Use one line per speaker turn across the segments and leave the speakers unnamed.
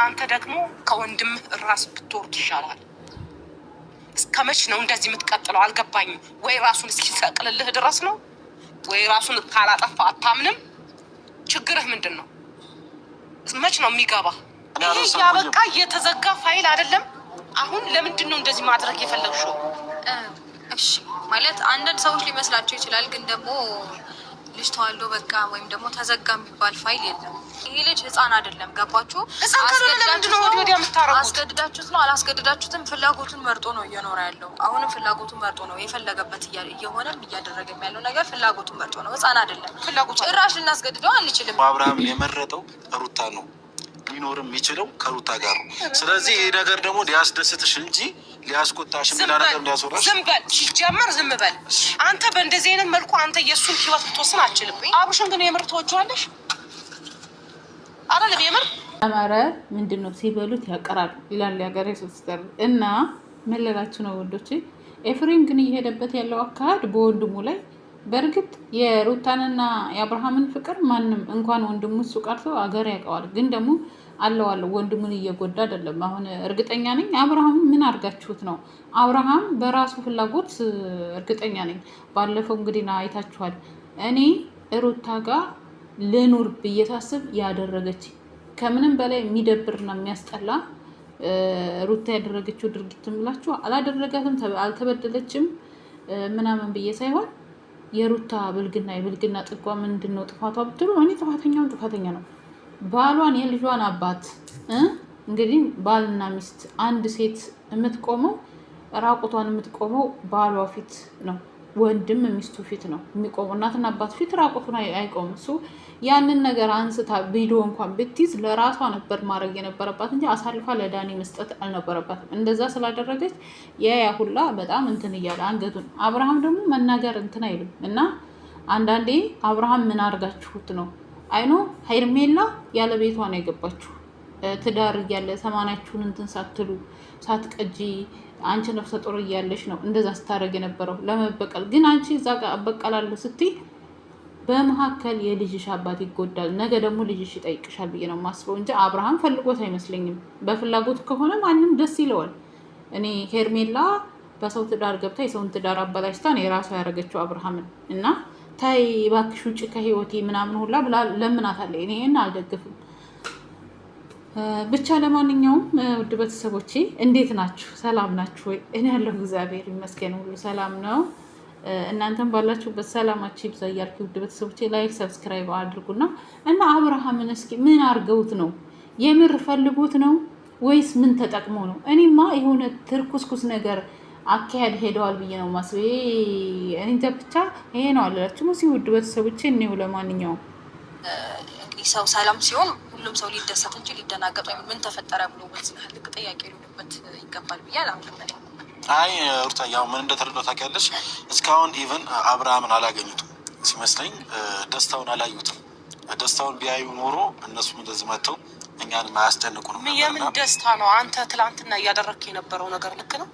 አንተ ደግሞ ከወንድም ራስ ብትወርድ ይሻላል። እስከመች ነው እንደዚህ የምትቀጥለው? አልገባኝም። ወይ ራሱን እስኪሰቅልልህ ድረስ ነው ወይ ራሱን ካላጠፋ አታምንም? ችግርህ ምንድን ነው? መች ነው የሚገባ? ይሄ ያበቃ የተዘጋ ፋይል አይደለም። አሁን ለምንድን ነው እንደዚህ ማድረግ የፈለግሽው?
እሺ ማለት አንዳንድ ሰዎች ሊመስላቸው ይችላል፣ ግን ደግሞ ልጅ ተዋልዶ በቃ ወይም ደግሞ ተዘጋ የሚባል ፋይል የለም። ይሄ ልጅ ህፃን አይደለም። ገባችሁ? አስገድዳችሁት ነው አላስገድዳችሁትም፣ ፍላጎቱን መርጦ ነው እየኖረ ያለው። አሁንም ፍላጎቱን መርጦ ነው የፈለገበት እየሆነም እያደረገም ያለው ነገር ፍላጎቱን መርጦ ነው። ህፃን አይደለም። ጭራሽ ልናስገድደው አንችልም።
አብርሃም የመረጠው ሩታ ነው። ሊኖርም የሚችለው ከሩታ ጋር ነው። ስለዚህ ይህ ነገር ደግሞ ሊያስደስትሽ እንጂ ሊያስቆጣሽ ሊያስወራሽ።
ዝም በል ሲጀመር፣ ዝም በል አንተ። በእንደዚህ አይነት መልኩ አንተ የእሱን ህይወት ልትወስን አችልም። አብርሽን ግን የምር ትወጂዋለሽ አይደለም? የምር
አማረ ምንድን ነው ሲበሉት ያቀራል ይላል ያገሬ ሲስተር። እና ምን ልላችሁ ነው ወንዶች፣ ኤፍሬም ግን እየሄደበት ያለው አካሄድ በወንድሙ ላይ በእርግጥ የሩታንና የአብርሃምን ፍቅር ማንም እንኳን ወንድሙ እሱ ቀርቶ አገር ያውቀዋል። ግን ደግሞ አለው ወንድሙን እየጎዳ አይደለም። አሁን እርግጠኛ ነኝ አብርሃምን ምን አድርጋችሁት ነው? አብርሃም በራሱ ፍላጎት እርግጠኛ ነኝ። ባለፈው እንግዲህ አይታችኋል። እኔ ሩታ ጋር ልኑር ብዬ ሳስብ ያደረገች ከምንም በላይ የሚደብርና የሚያስጠላ ሩታ ያደረገችው ድርጊት ምላችሁ አላደረጋትም፣ አልተበደለችም ምናምን ብዬ ሳይሆን የሩታ የብልግና ጥጓ ምንድን ነው ጥፋቷ ብትሉ፣ እኔ ጥፋተኛ ነው። ባሏን የልጇን አባት እንግዲህ ባልና ሚስት አንድ ሴት የምትቆመው ራቁቷን የምትቆመው ባሏ ፊት ነው፣ ወንድም ሚስቱ ፊት ነው የሚቆመው። እናትና አባት ፊት ራቁቱን አይቆምም። እሱ ያንን ነገር አንስታ ቪዲዮ እንኳን ብትይዝ ለራሷ ነበር ማድረግ የነበረባት እንጂ አሳልፋ ለዳኒ መስጠት አልነበረባትም። እንደዛ ስላደረገች ያ ሁላ በጣም እንትን እያለ አንገቱን። አብርሃም ደግሞ መናገር እንትን አይልም። እና አንዳንዴ አብርሃም ምን አድርጋችሁት ነው? አይኖ ሄርሜላ ያለ ቤቷ ነው የገባችሁ። ትዳር እያለ ሰማናችሁን እንትን ሳትሉ ሳትቀጂ አንቺ ነፍሰ ጡር እያለሽ ነው እንደዛ ስታደርግ የነበረው ለመበቀል። ግን አንቺ እዛ ጋር እበቀላለሁ ስትይ በመካከል የልጅሽ አባት ይጎዳል። ነገ ደግሞ ልጅሽ ይጠይቅሻል ብዬ ነው የማስበው እንጂ አብርሃም ፈልጎት አይመስለኝም። በፍላጎት ከሆነ ማንም ደስ ይለዋል። እኔ ሄርሜላ በሰው ትዳር ገብታ የሰውን ትዳር አበላሽታ ነው የራሷ ያደረገችው አብርሃምን። እና ታይ እባክሽ ውጭ ከህይወቴ ምናምን ሁላ ብላ ለምናታለች። እኔ ይሄን አልደግፍም። ብቻ ለማንኛውም ውድ ቤተሰቦቼ እንዴት ናችሁ? ሰላም ናችሁ ወይ? እኔ ያለሁ እግዚአብሔር ይመስገን ሁሉ ሰላም ነው። እናንተም ባላችሁበት ሰላማችሁ ይብዛ እያልኩ ውድ ቤተሰቦቼ ላይክ ሰብስክራይብ አድርጉና እና አብርሃምን እስኪ ምን አድርገውት ነው? የምር ፈልጉት ነው ወይስ ምን ተጠቅሞ ነው? እኔማ የሆነ ትርኩስኩስ ነገር አካሄድ ሄደዋል ብዬ ነው ማስበው። እኔ ብቻ ይሄ ነው አላችሁ ነው ውድ ቤተሰቦቼ። እኔው ለማንኛውም
ሰው ሰላም ሲሆን ሁሉም ሰው ሊደሰት እንጂ ሊደናገጥ ወይም ምን ተፈጠረ ብሎ በዚህ ልክ ጥያቄ ሊሆንበት ይገባል ብዬ አላምንም።
አይ ሩታ ያው ምን እንደተረዳው ታውቂያለሽ? እስካሁን ኢቭን አብርሃምን አላገኙትም ሲመስለኝ፣ ደስታውን አላዩትም። ደስታውን ቢያዩ ኖሮ እነሱም እንደዚህ መጥተው እኛን ማያስጨንቁ ነው።
የምን ደስታ ነው? አንተ ትላንትና እያደረግክ የነበረው ነገር ልክ ነው?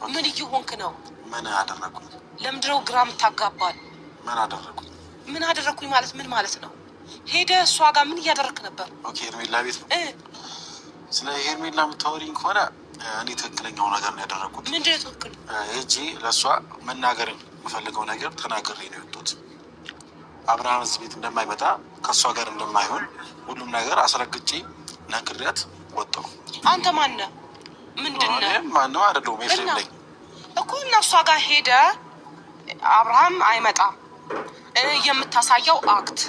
ምን እየሆንክ ነው?
ምን አደረኩ?
ለምንድነው ግራ የምታጋባል?
ምን አደረኩ?
ምን አደረኩኝ ማለት ምን ማለት ነው? ሄደ እሷ ጋር ምን እያደረግክ ነበር?
ኦኬ ሄርሜላ ቤት ነው። ስለ ሄርሜላ የምታወሪኝ ከሆነ እኔ ትክክለኛው ነገር ነው ያደረኩት።
ምንድን ነው ትክክል?
ሂጂ ለእሷ መናገር የምፈልገው ነገር ተናግሬ ነው የወጡት። አብርሃም እዚህ ቤት እንደማይመጣ ከእሷ ጋር እንደማይሆን ሁሉም ነገር አስረግጬ ነግሬያት ወጣሁ።
አንተ ማነህ? ምንድን ነህ?
ማነው አይደለሁም ኤፍሬም ነኝ
እኮ። እና እሷ ጋር ሄደ አብርሃም አይመጣም የምታሳየው አክት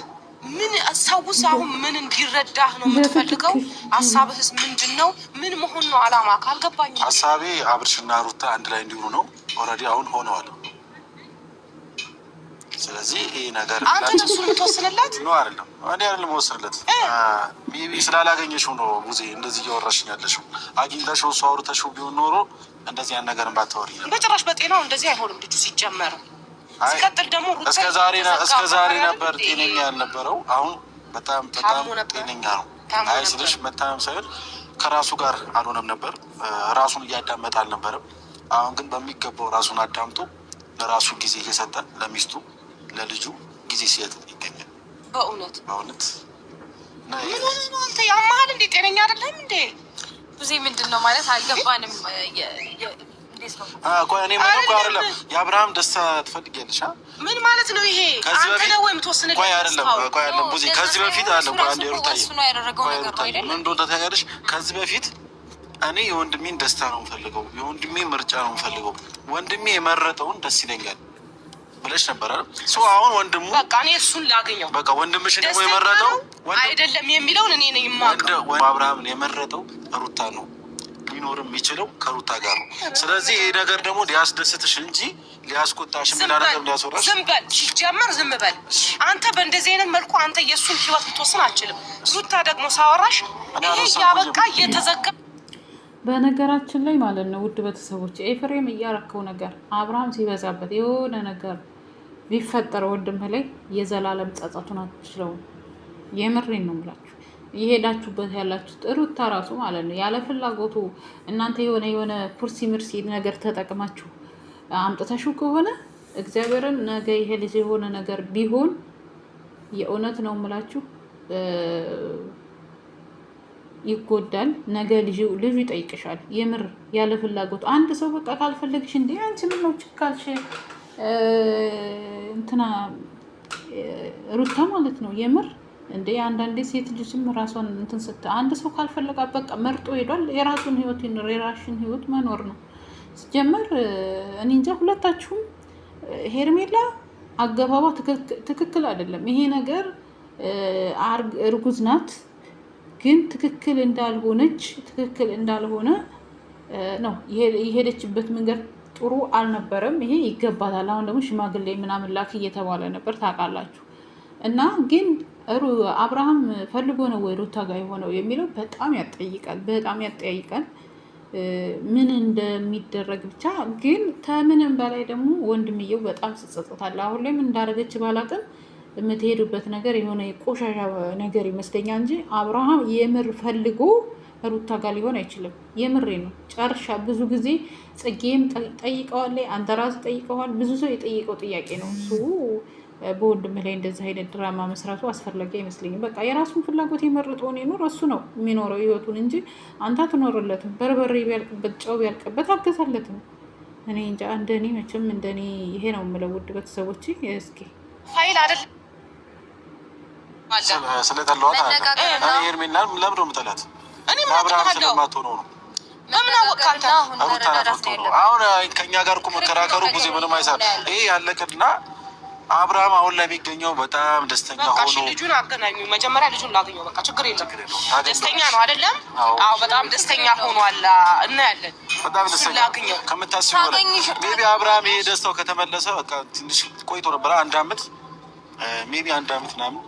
ምን ሰውስ አሁን ምን እንዲረዳህ ነው የምትፈልገው? ሀሳብህስ ምንድን ነው? ምን መሆን ነው አላማ? ካልገባኝ
ሀሳቤ አብርሽና ሩታ አንድ ላይ እንዲሆኑ ነው። ኦልሬዲ አሁን ሆነዋል። ስለዚህ ይሄ ነገር
አንተ እሱን የምትወስንለት
ነው አይደለም? እኔ አይደለም የምወስንለት። ሜቢ ስላላገኘሽው ነው ሙዜ እንደዚህ እያወራሽኝ ያለሽው። አግኝተሽው እሱ አውርተሽው ቢሆን ኖሮ እንደዚህ ያን ነገር ባታወሪ ነበር።
በጭራሽ በጤናው እንደዚህ አይሆንም ልጁ ሲጀመር። ሲቀጥል ደግሞ
እስከ ዛሬ ነበር ጤነኛ ያልነበረው። አሁን በጣም ጤነኛ ነው። አይ ስልሽ መታመም ሳይሆን ከራሱ ጋር አልሆነም ነበር። ራሱን እያዳመጠ አልነበረም። አሁን ግን በሚገባው ራሱን አዳምጦ ለራሱ ጊዜ እየሰጠ ለሚስቱ ለልጁ ጊዜ ሲሰጥ ይገኛል።
በእውነት አንተ ያማሃል እንዴ? ጤነኛ አይደለም እንዴ?
ብዙ ምንድን ነው ማለት አልገባንም።
ቆይ እኔ ምን እኮ አይደለም የአብርሃም ደስታ ትፈልጊያለሽ?
ምን ማለት ነው ይሄ? አንተ ነው ወይም ተወስነ?
ቆይ አይደለም ቡዜ ከዚህ በፊት አለ ቆይ አንዴ ሩታዬ ምን እንደሆነ ታውቂያለሽ? ከዚህ በፊት እኔ የወንድሜን ደስታ ነው የምፈልገው፣ የወንድሜ ምርጫ ነው የምፈልገው፣ ወንድሜ የመረጠውን ደስ ይለኛል ብለሽ ነበር አይደል? አሁን ወንድሙ
በቃ እኔ እሱን ላገኘው
በቃ ወንድምሽ ደግሞ የመረጠው
አይደለም የሚለውን እኔ ነኝ የማውቀው።
አብርሃምን የመረጠው ሩታ ነው፣ ሊኖር የሚችለው ከሩታ ጋር ነው። ስለዚህ ይሄ ነገር ደግሞ ሊያስደስትሽ እንጂ ሊያስቆጣሽ ምናረገም ሊያስወራሽ።
ዝም በል ሲጀመር ዝም በል አንተ። በእንደዚህ አይነት መልኩ አንተ የእሱን ህይወት ልትወስን አልችልም። ሩታ ደግሞ ሳወራሽ ይሄ ያበቃ እየተዘጋ
በነገራችን ላይ ማለት ነው ውድ ቤተሰቦች፣ ኤፍሬም እያረከው ነገር አብርሃም ሲበዛበት የሆነ ነገር ቢፈጠር ወንድም ላይ የዘላለም ጸጸቱን አትችለውም። የምሬን ነው የምላችሁ። የሄዳችሁበት ያላችሁት ሩታ ራሱ ማለት ነው ያለ ፍላጎቱ እናንተ የሆነ ኩርሲ ምርሲ ነገር ተጠቅማችሁ አምጥተሽው ከሆነ እግዚአብሔርን ነገ ይሄ ልጅ የሆነ ነገር ቢሆን የእውነት ነው የምላችሁ ይጎዳል። ነገ ልጁ ይጠይቅሻል። የምር ያለ ፍላጎቱ አንድ ሰው በቃ ካልፈለግሽ እንዴ አንቺ ምን ነው ችካልሽ እንትና ሩታ ማለት ነው የምር እንዴ አንዳንዴ ሴት ልጅም ራሷን እንትን አንድ ሰው ካልፈለጋ በቃ መርጦ ሄዷል። የራሱን ህይወት የራሽን ህይወት መኖር ነው ሲጀመር። እኔ እንጃ ሁለታችሁም ሄርሜላ አገባባ ትክክል አይደለም። ይሄ ነገር እርጉዝ ናት ግን ትክክል እንዳልሆነ ነው የሄደችበት መንገድ ጥሩ አልነበረም። ይሄ ይገባታል። አሁን ደግሞ ሽማግሌ ምናምን ላክ እየተባለ ነበር ታውቃላችሁ። እና ግን አብርሃም ፈልጎ ነው ወይ ሩታ ጋር የሆነው የሚለው በጣም ያጠያይቃል። ምን እንደሚደረግ ብቻ ግን ከምንም በላይ ደግሞ ወንድምየው በጣም ስጸጸታል። አሁን ላይ ምን እንዳደረገች ባላቅም የምትሄዱበት ነገር የሆነ የቆሻሻ ነገር ይመስለኛል እንጂ አብርሃም የምር ፈልጎ ሩታ ጋር ሊሆን አይችልም። የምሬ ነው ጨርሻ። ብዙ ጊዜ ጽጌም ጠይቀዋል፣ አንተ ራስህ ጠይቀዋል። ብዙ ሰው የጠየቀው ጥያቄ ነው እሱ። በወንድም ላይ እንደዚህ አይነት ድራማ መስራቱ አስፈላጊ አይመስለኝም። በቃ የራሱን ፍላጎት የመረጠውን ይኖር፣ እሱ ነው የሚኖረው ህይወቱን እንጂ አንተ አትኖርለትም። በርበሬ ቢያልቅበት ጨው ቢያልቅበት አገዛለትም። እኔ እንጃ እንደኔ መቼም እንደኔ ይሄ ነው የምለው ውድ ቤተሰቦች። እስኪ
ፋይል አይደል
ስለጠለዋት ሄርሜላ ለምንድን ነው የምጠላት? አብርሃም ስለማትሆነው ነው። አሁን ከእኛ ጋር እኮ መከራከሩ ብዙ ምንም አይሳል። ይሄ ያለቅና አብርሃም አሁን ላይ የሚገኘው በጣም ደስተኛ ሆኖ
ልጁን አገናኙ። መጀመሪያ ልጁን ላገኘው። በቃ ችግር የለም። ደስተኛ ነው አይደለም? አዎ በጣም ደስተኛ ሆኗል። እናያለን።
በጣም ደስተኛ ከምታስቢው በላይ ሜቢ አብርሃም ይሄ ደስታው ከተመለሰ በቃ ትንሽ ቆይቶ ነበር። አንድ አመት ሜቢ አንድ አመት ምናምን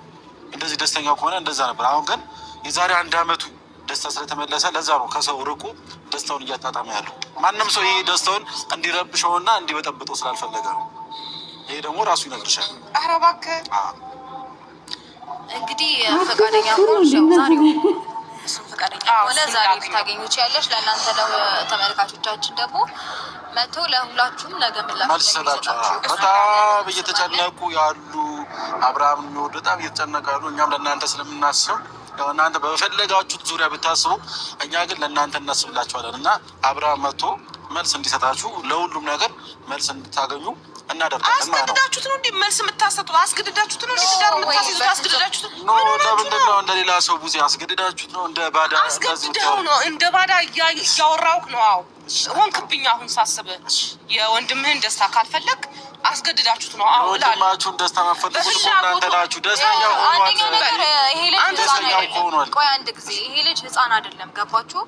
እንደዚህ ደስተኛ ከሆነ እንደዛ ነበር። አሁን ግን የዛሬ አንድ አመቱ ደስታ ስለተመለሰ ለዛ ነው ከሰው ርቁ ደስታውን እያጣጣመ ያለው። ማንም ሰው ይሄ ደስታውን እንዲረብሸውና እንዲበጠብጠው ስላልፈለገ ነው። ይሄ ደግሞ ራሱ ይነግርሻል።
ኧረ እባክህ
እንግዲህ ፈቃደኛ ሆንሽ ዛሬ እሱም ፈቃደኛ ሆነ ዛሬ ልታገኙች ያለሽ። ለእናንተ ተመልካቾቻችን ደግሞ መቶ ለሁላችሁም ነገ
መልስ ሰጣችኋል። በጣም እየተጨነቁ ያሉ አብርሃም የሚወዱ በጣም እየተጨነቁ ያሉ እኛም ለእናንተ ስለምናስብ እናንተ በፈለጋችሁት ዙሪያ ብታስቡ እኛ ግን ለእናንተ እናስብላችኋለን እና አብርሃም መጥቶ መልስ እንዲሰጣችሁ ለሁሉም ነገር መልስ እንድታገኙ እናደርጋለን።
አስገድዳችሁት ነው እንዴ መልስ የምታሰጡት? አስገድዳችሁት ነው እንዴ ትዳር የምታስይዙት? አስገድዳችሁት ነው?
ለምንድን ነው እንደ ሌላ ሰው ቡዜ አስገድዳችሁት ነው? እንደ ባዳ
አስገድደው ነው? እንደ ባዳ እያወራሁህ ነው። አዎ ሆንክብኝ። አሁን ሳስብ የወንድምህን ደስታ ካልፈለግ አስገድዳችሁት ነው። አዎ
ወንድማችሁን ደስታ መፈለጉ እናንተ ናችሁ። ደስተኛ ሆኗል።
ቆይ አንድ ጊዜ ይሄ ልጅ ህፃን አይደለም። ገባችሁ?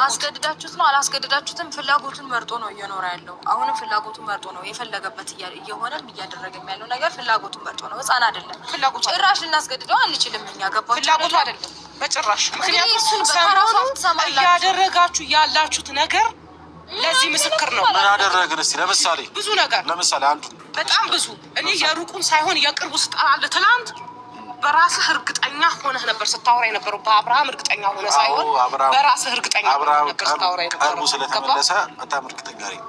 አስገድዳችሁት ነው አላስገድዳችሁትም፣ ፍላጎቱን መርጦ ነው እየኖረ ያለው። አሁንም ፍላጎቱን መርጦ ነው የፈለገበት እየሆነም እያደረገም ያለው ነገር ፍላጎቱን መርጦ ነው። ህፃን አይደለም። ጭራሽ ልናስገድደው አንችልም እኛ። ገባችሁ?
ፍላጎቱ አይደለም በጭራሽ። ምክንያቱም ሰሞኑን እያደረጋችሁ ያላችሁት ነገር ለዚህ ምስክር ነው።
ምን አደረግን እስቲ? ለምሳሌ
ብዙ ነገር
ለምሳሌ አንዱ
በጣም ብዙ እኔ የሩቁን ሳይሆን የቅርቡ ስጣለ ትናንት በራስህ እርግጠኛ ሆነህ ነበር ስታወራ የነበረው። በአብርሃም እርግጠኛ ሆነህ ሳይሆን በራስህ እርግጠኛ ሆነህ ነበር ስታወራ የነበረው።
ቀርቡ ስለተመለሰ በጣም እርግጠኛ ነኝ።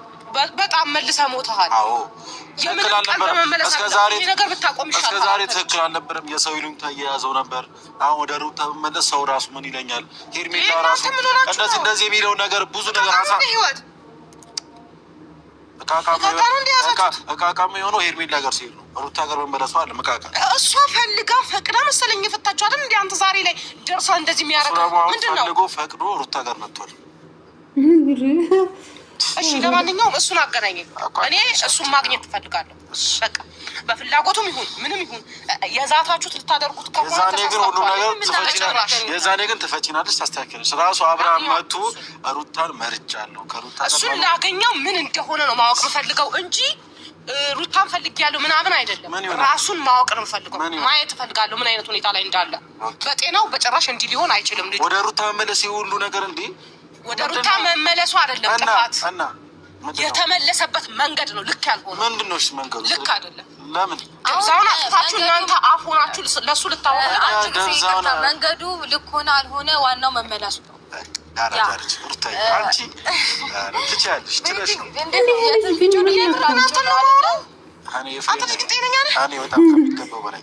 በጣም መልሰህ ሞተሃል።
አዎ ትክክል አልነበረም። እስከ ዛሬ ትክክል አልነበረም። የሰው ይሉኝታ እየያዘው ነበር። አሁን ወደ ሩታ ብመለስ ሰው ራሱ ምን ይለኛል? ሄርሜላ ራሱ እንደዚህ የሚለው ነገር ብዙ ነገር እቃቃም የሆነው ሄርሜላ ጋር ሲሄድ ነው። ሩታ ጋር መመለሱ አለ መቃቃ
እሷ ፈልጋ ፈቅዳ መሰለኝ የፈታችሁ አይደል? እንደ አንተ ዛሬ ላይ ደርሳ እንደዚህ የሚያደርገው ምንድን ነው?
ፈልጎ ፈቅዶ ሩታ ጋር መጥቷል።
እሺ ለማንኛውም እሱን አገናኘኝ። እኔ እሱን ማግኘት እፈልጋለሁ። በቃ በፍላጎቱም ይሁን ምንም ይሁን የዛታችሁት ልታደርጉት ከሆነ
የዛኔ ግን ትፈጪናለሽ፣ ታስተካክላለሽ። ራሱ አብርሃም መጥቶ ሩታን መርጫለሁ ከሩታ
እሱን ላገኘው ምን እንደሆነ ነው ማወቅ የምፈልገው እንጂ ሩታን ፈልጌያለሁ ምናምን አይደለም። ራሱን ማወቅ ነው የምፈልገው፣ ማየት እፈልጋለሁ ምን አይነት ሁኔታ ላይ እንዳለ። በጤናው በጭራሽ እንዲህ ሊሆን አይችልም። ልጅ
ወደ ሩታ መመለስ ሁሉ ነገር እንዴ
ወደ ሩታ መመለሱ አይደለም ጥፋት፣ የተመለሰበት መንገድ ነው ልክ ያልሆነ።
ምንድን ነው እሺ መንገዱ?
ልክ አይደለም።
ለምን
ዛውን አጥፋችሁ እናንተ አፍ ሆናችሁ ለሱ ልታወራ
መንገዱ ልክ ሆነ አልሆነ ዋናው መመለሱ ነው።
ያራዳርች ሩታ አንቺ ትቻለሽ ትለሽ በጣም ከሚገባው በላይ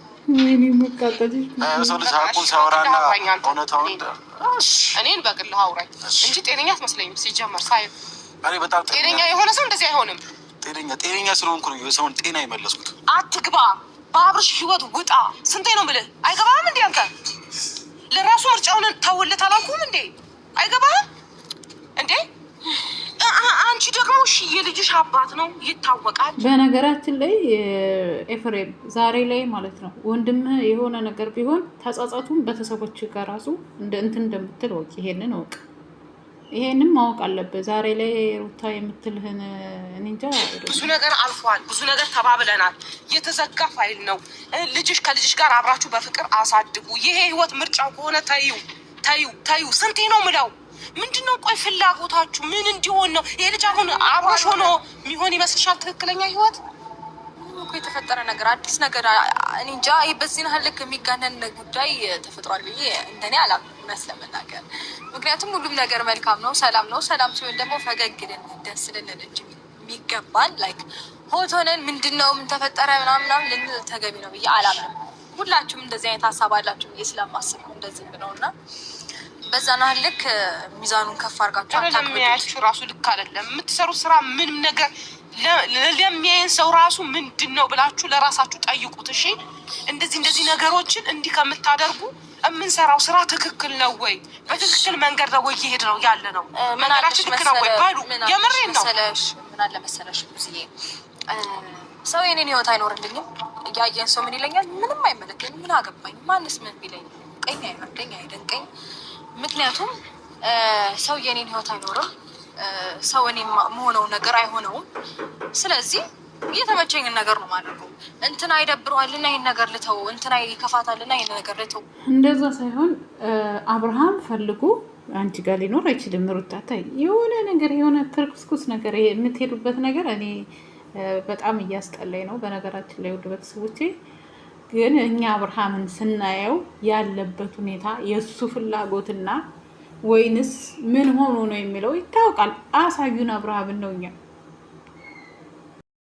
ሰው ልጅ ሀቁን ሲያወራና እውነታውን
እኔን በግልህ አውራኝ እንጂ ጤነኛ አትመስለኝም። ሲጀመር ሳይ
እኔ በጣም
ጤነኛ የሆነ ሰው እንደዚህ አይሆንም።
ጤነኛ ስለሆንኩ ነው የሰውን ጤና የመለስኩት።
አትግባ፣ በአብርሽ ህይወት ውጣ። ስንቴ ነው የምልህ? አይገባህም እንዴ አንተ? ለራሱ ምርጫውን ተውለት አላልኩም እንዴ? አይገባህም እንዴ? አንቺ ደግሞ እሺ የልጅሽ አባት ነው ይታወቃል።
በነገራችን ላይ ኤፍሬም ዛሬ ላይ ማለት ነው ወንድምህ የሆነ ነገር ቢሆን ተጻጻቱን ቤተሰቦች ጋር ራሱ እንትን እንደምትል ወቅ ይሄንን ወቅ ይሄንን ማወቅ አለበት። ዛሬ ላይ ሩታ የምትልህን እንጃ
ብዙ ነገር አልፏል፣ ብዙ ነገር ተባብለናል። የተዘጋ ፋይል ነው። ልጅሽ ከልጅሽ ጋር አብራችሁ በፍቅር አሳድጉ። ይሄ ህይወት ምርጫው ከሆነ ተዩ። ስንቴ ነው ምለው? ምንድነው ቆይ ፍላጎታችሁ ምን እንዲሆን ነው? ይሄ ልጅ አሁን አብሮሽ ሆኖ የሚሆን ይመስልሻል? ትክክለኛ ህይወት
እኮ የተፈጠረ ነገር አዲስ ነገር እኔ እንጃ። በዚህ ያህል ልክ የሚጋነን ጉዳይ ተፈጥሯል ብዬ እንደኔ አላምንም ለመናገር። ምክንያቱም ሁሉም ነገር መልካም ነው፣ ሰላም ነው። ሰላም ሲሆን ደግሞ ፈገግ ደስ ልንል እንጂ የሚገባን ላይክ ሆት ሆነን ምንድነው ምን ተፈጠረ ምናምን ልንል ተገቢ ነው ብዬ አላምንም። ሁላችሁም እንደዚህ አይነት ሀሳብ አላችሁ ብዬ ስለማስብ ነው እንደዚህ ብለውና በዛና ልክ ሚዛኑን ከፍ አድርጋችሁ
አታውቁም። ራሱ ልክ አይደለም የምትሰሩት ስራ ምንም ነገር ለሚያየን ሰው ራሱ ምንድነው ብላችሁ ለራሳችሁ ጠይቁት። እሺ እንደዚህ ነገሮችን እንዲህ ከምታደርጉ የምንሰራው ስራ ትክክል ነው ወይ? በትክክል መንገድ ነው ወይ እየሄድ ነው ያለ ነው? መንገዳችን ትክክል ነው ወይ? ባሉ የምሬን ነው።
ምን አለ መሰለሽ ብዙዬ ሰው የኔን ህይወት አይኖርልኝም። እያየን ሰው ምን ይለኛል? ምንም አይመለከኝም። ምን አገባኝ? ማንስ ምን ቢለኝ ቀኝ አይመርደኝ አይደንቀኝ። ምክንያቱም ሰው የኔን ህይወት አይኖርም። ሰው እኔ መሆነው ነገር አይሆነውም። ስለዚህ የተመቸኝን ነገር ነው ማድረገው። እንትና ይደብረዋልና ይሄን ነገር ልተው፣ እንትና ይከፋታልና ይሄን ነገር ልተው።
እንደዛ ሳይሆን አብርሃም ፈልጎ አንቺ ጋር ሊኖር አይችልም። ሩታታ የሆነ ነገር የሆነ ትርክስኩስ ነገር የምትሄዱበት ነገር እኔ በጣም እያስጠላኝ ነው። በነገራችን ላይ ውድ ቤተሰቦቼ ግን እኛ አብርሃምን ስናየው ያለበት ሁኔታ የእሱ ፍላጎትና ወይንስ ምን ሆኖ ነው የሚለው ይታወቃል። አሳዩን አብርሃምን ነው እኛ